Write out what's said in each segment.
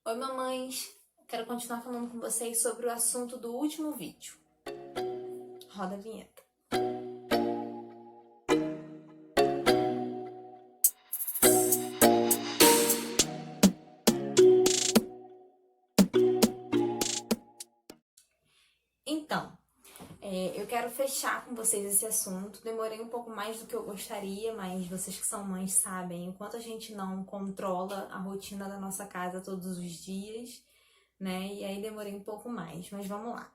Oi, mamães! Quero continuar falando com vocês sobre o assunto do último vídeo. Roda a vinheta. Então, eu quero fechar com vocês esse assunto. Demorei um pouco mais do que eu gostaria, mas vocês que são mães sabem o quanto a gente não controla a rotina da nossa casa todos os dias, né? E aí demorei um pouco mais, mas vamos lá.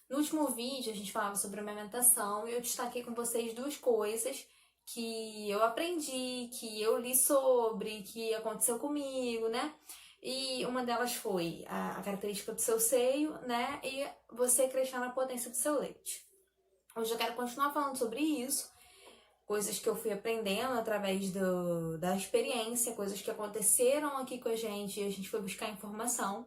No último vídeo a gente falava sobre amamentação e eu destaquei com vocês duas coisas que eu aprendi, que eu li sobre, que aconteceu comigo, né? E uma delas foi a característica do seu seio, né? E você crescer na potência do seu leite. Hoje eu quero continuar falando sobre isso, coisas que eu fui aprendendo através da experiência, coisas que aconteceram aqui com a gente e a gente foi buscar informação.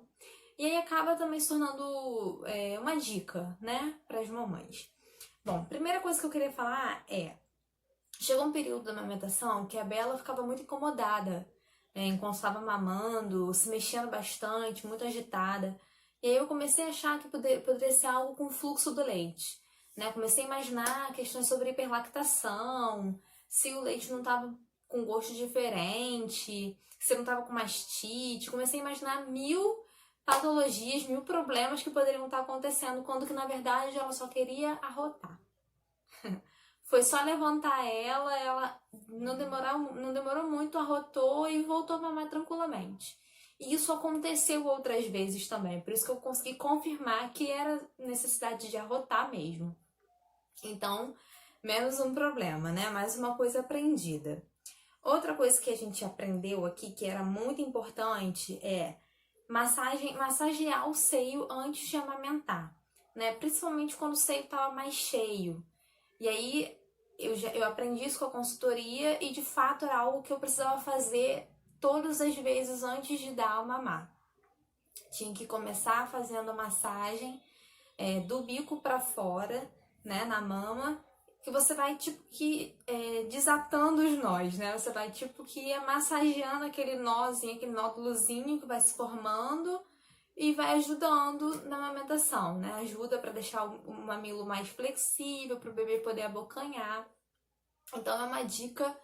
E aí acaba também se tornando uma dica, né, para as mamães. Bom, primeira coisa que eu queria falar chegou um período da amamentação que a Bela ficava muito incomodada, enquanto estava mamando, se mexendo bastante, muito agitada. E aí eu comecei a achar que poderia ser algo com o fluxo do leite, né? Comecei a imaginar questões sobre hiperlactação, se o leite não estava com gosto diferente, se não estava com mastite. Comecei a imaginar mil patologias, mil problemas que poderiam estar acontecendo, quando que na verdade ela só queria arrotar. Foi só levantar ela não demorou muito, arrotou e voltou a mamar tranquilamente. E isso aconteceu outras vezes também, por isso que eu consegui confirmar que era necessidade de arrotar mesmo. Então, menos um problema, né? Mais uma coisa aprendida. Outra coisa que a gente aprendeu aqui, que era muito importante, é massagear o seio antes de amamentar, né? Principalmente quando o seio estava mais cheio. E aí eu aprendi isso com a consultoria e de fato era algo que eu precisava fazer todas as vezes antes de dar a mamar. Tinha que começar fazendo a massagem do bico para fora, né, na mama, que você vai tipo que desatando os nós, né? Você vai tipo que massageando aquele nozinho, aquele nódulozinho que vai se formando e vai ajudando na amamentação, né? Ajuda para deixar o mamilo mais flexível, para o bebê poder abocanhar. Então é uma dica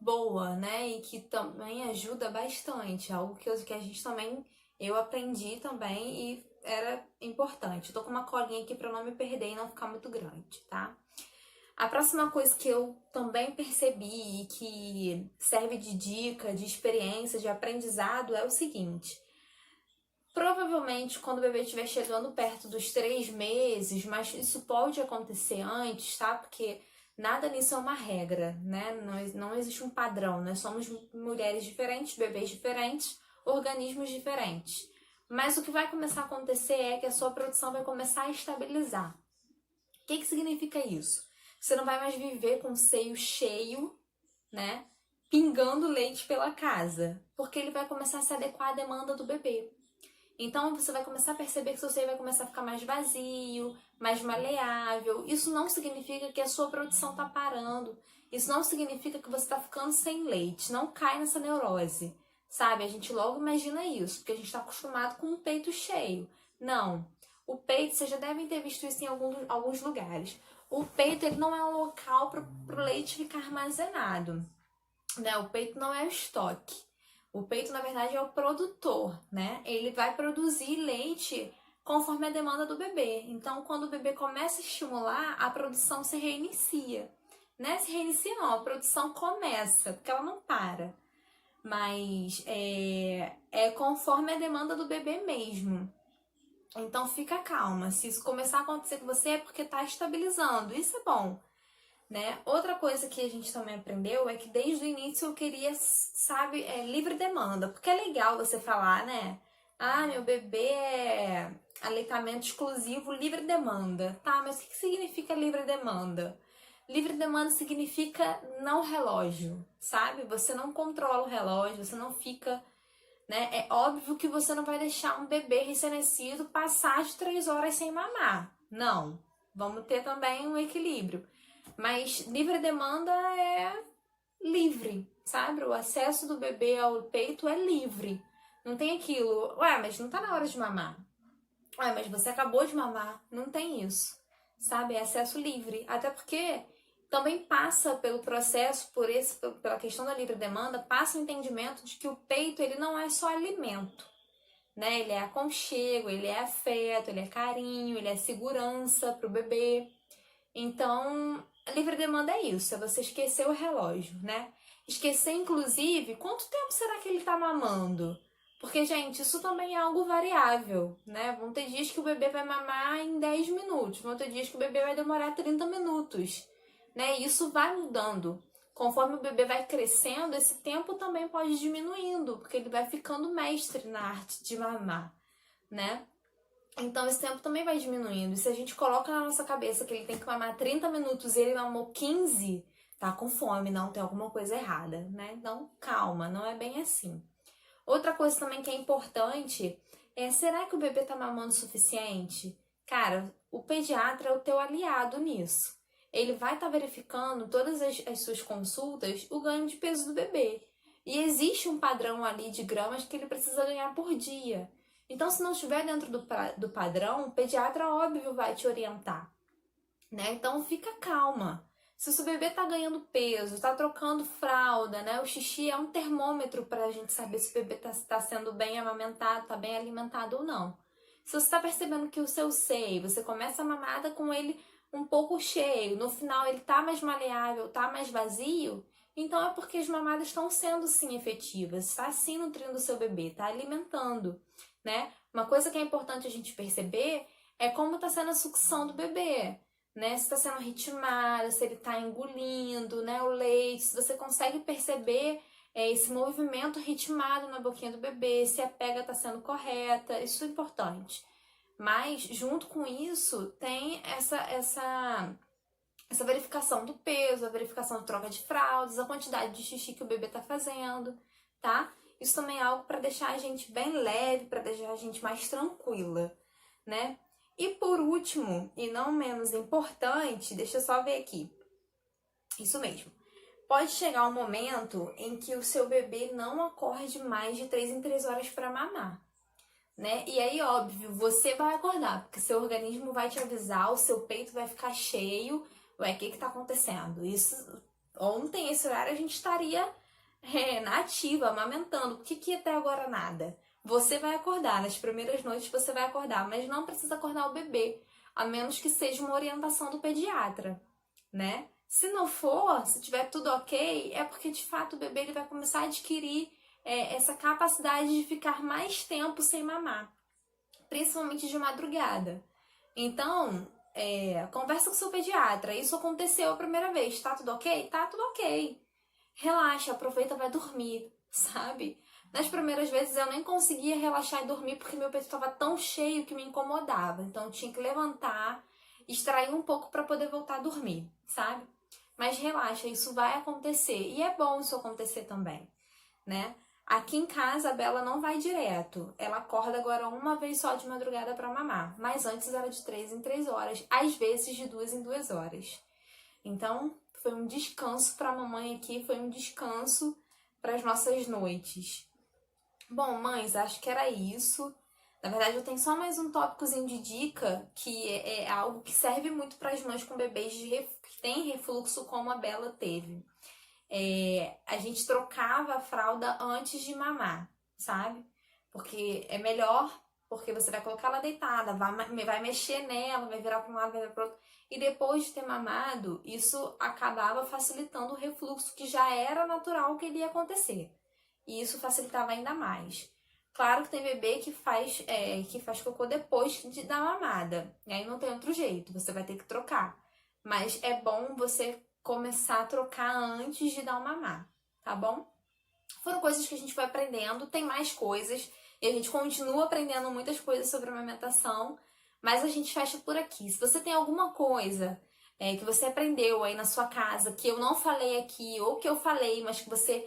boa, né? E que também ajuda bastante. Algo que a gente também, eu aprendi também e era importante. Eu tô com uma colinha aqui para não me perder e não ficar muito grande, tá? A próxima coisa que eu também percebi e que serve de dica, de experiência, de aprendizado é o seguinte. Provavelmente, quando o bebê estiver chegando perto dos 3 meses, mas isso pode acontecer antes, tá? Porque nada nisso é uma regra, né? Não existe um padrão. Nós somos mulheres diferentes, bebês diferentes, organismos diferentes. Mas o que vai começar a acontecer é que a sua produção vai começar a estabilizar. O que significa isso? Você não vai mais viver com o seio cheio, né? Pingando leite pela casa, porque ele vai começar a se adequar à demanda do bebê. Então você vai começar a perceber que seu seio vai começar a ficar mais vazio, mais maleável. Isso não significa que a sua produção está parando. Isso não significa que você está ficando sem leite. Não cai nessa neurose, sabe? A gente logo imagina isso, porque a gente está acostumado com o peito cheio. Não. O peito, vocês já devem ter visto isso em alguns lugares. O peito ele não é um local para o leite ficar armazenado, né? O peito não é o estoque. O peito, na verdade, é o produtor, né? Ele vai produzir leite conforme a demanda do bebê. Então, quando o bebê começa a estimular, a produção se reinicia. Né? Se reinicia não, a produção começa, porque ela não para. Mas é conforme a demanda do bebê mesmo. Então, fica calma. Se isso começar a acontecer com você, é porque está estabilizando. Isso é bom. Né? Outra coisa que a gente também aprendeu é que desde o início eu queria, sabe, livre demanda. Porque é legal você falar, né? Ah, meu bebê é aleitamento exclusivo, livre demanda. Tá, mas o que significa livre demanda? Livre demanda significa não relógio, sabe? Você não controla o relógio, você não fica, né? É óbvio que você não vai deixar um bebê recém-nascido passar de 3 horas sem mamar. Não. Vamos ter também um equilíbrio. Mas livre demanda é livre, sabe? O acesso do bebê ao peito é livre. Não tem aquilo, ué, mas não tá na hora de mamar. Ué, mas você acabou de mamar. Não tem isso, sabe? É acesso livre. Até porque também passa pelo processo, pela questão da livre demanda, passa o entendimento de que o peito, ele não é só alimento, né? Ele é aconchego, ele é afeto, ele é carinho, ele é segurança pro bebê. Então, a livre demanda é isso, é você esquecer o relógio, né? Esquecer, inclusive, quanto tempo será que ele tá mamando? Porque, gente, isso também é algo variável, né? Vão ter dias que o bebê vai mamar em 10 minutos, vão ter dias que o bebê vai demorar 30 minutos, né? E isso vai mudando. Conforme o bebê vai crescendo, esse tempo também pode ir diminuindo, porque ele vai ficando mestre na arte de mamar, né? Então esse tempo também vai diminuindo. E se a gente coloca na nossa cabeça que ele tem que mamar 30 minutos e ele mamou 15, tá com fome, não tem alguma coisa errada, né? Então calma, não é bem assim. Outra coisa também que é importante é, será que o bebê tá mamando o suficiente? Cara, o pediatra é o teu aliado nisso. Ele vai estar verificando todas as suas consultas o ganho de peso do bebê. E existe um padrão ali de gramas que ele precisa ganhar por dia. Então, se não estiver dentro do padrão, o pediatra, óbvio, vai te orientar, né? Então, fica calma. Se o seu bebê tá ganhando peso, tá trocando fralda, né? O xixi é um termômetro pra gente saber se o bebê tá sendo bem amamentado, tá bem alimentado ou não. Se você tá percebendo que o seu seio, você começa a mamada com ele um pouco cheio, no final ele tá mais maleável, tá mais vazio, então é porque as mamadas estão sendo sim efetivas, está sim nutrindo o seu bebê, tá alimentando, né? Uma coisa que é importante a gente perceber é como está sendo a sucção do bebê, né? Se está sendo ritmado, se ele está engolindo, né, o leite, se você consegue perceber esse movimento ritmado na boquinha do bebê, se a pega está sendo correta, isso é importante. Mas, junto com isso, tem essa verificação do peso, a verificação de troca de fraldas, a quantidade de xixi que o bebê está fazendo, tá? Isso também é algo para deixar a gente bem leve, para deixar a gente mais tranquila, né? E por último, e não menos importante, deixa eu só ver aqui. Isso mesmo. Pode chegar um momento em que o seu bebê não acorde mais de 3 em 3 horas para mamar, né? E aí, óbvio, você vai acordar, porque seu organismo vai te avisar, o seu peito vai ficar cheio. Ué, o que tá acontecendo? Isso, ontem, esse horário, a gente estaria na ativa, amamentando. Por que até agora nada? Você vai acordar, nas primeiras noites você vai acordar, mas não precisa acordar o bebê, a menos que seja uma orientação do pediatra, né? Se não for, se tiver tudo ok, é porque de fato o bebê ele vai começar a adquirir essa capacidade de ficar mais tempo sem mamar, principalmente de madrugada. Então, conversa com seu pediatra. Isso aconteceu a primeira vez, tá tudo ok? Tá tudo ok. Relaxa, aproveita, vai dormir, sabe? Nas primeiras vezes eu nem conseguia relaxar e dormir porque meu peito estava tão cheio que me incomodava. Então eu tinha que levantar, extrair um pouco para poder voltar a dormir, sabe? Mas relaxa, isso vai acontecer. E é bom isso acontecer também, né? Aqui em casa a Bela não vai direto. Ela acorda agora uma vez só de madrugada para mamar. Mas antes era de 3 em 3 horas. Às vezes de 2 em 2 horas. Então foi um descanso para a mamãe aqui. Foi um descanso para as nossas noites. Bom, mães, acho que era isso. Na verdade, eu tenho só mais um tópicozinho de dica, que é algo que serve muito para as mães com bebês que têm refluxo, como a Bela teve. A gente trocava a fralda antes de mamar, sabe? Porque é melhor, porque você vai colocar ela deitada, vai mexer nela, vai virar para um lado, vai virar para o outro. E depois de ter mamado, isso acabava facilitando o refluxo, que já era natural que ele ia acontecer. E isso facilitava ainda mais. Claro que tem bebê que faz cocô depois da mamada. E aí não tem outro jeito, você vai ter que trocar. Mas é bom você começar a trocar antes de dar o mamar, tá bom? Foram coisas que a gente foi aprendendo, tem mais coisas. E a gente continua aprendendo muitas coisas sobre amamentação. Mas a gente fecha por aqui. Se você tem alguma coisa que você aprendeu aí na sua casa, que eu não falei aqui, ou que eu falei, mas que você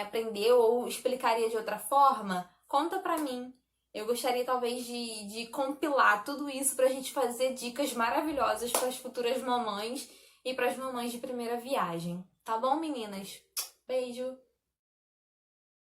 aprendeu ou explicaria de outra forma, conta pra mim. Eu gostaria talvez de compilar tudo isso pra gente fazer dicas maravilhosas para as futuras mamães e para as mamães de primeira viagem. Tá bom, meninas? Beijo!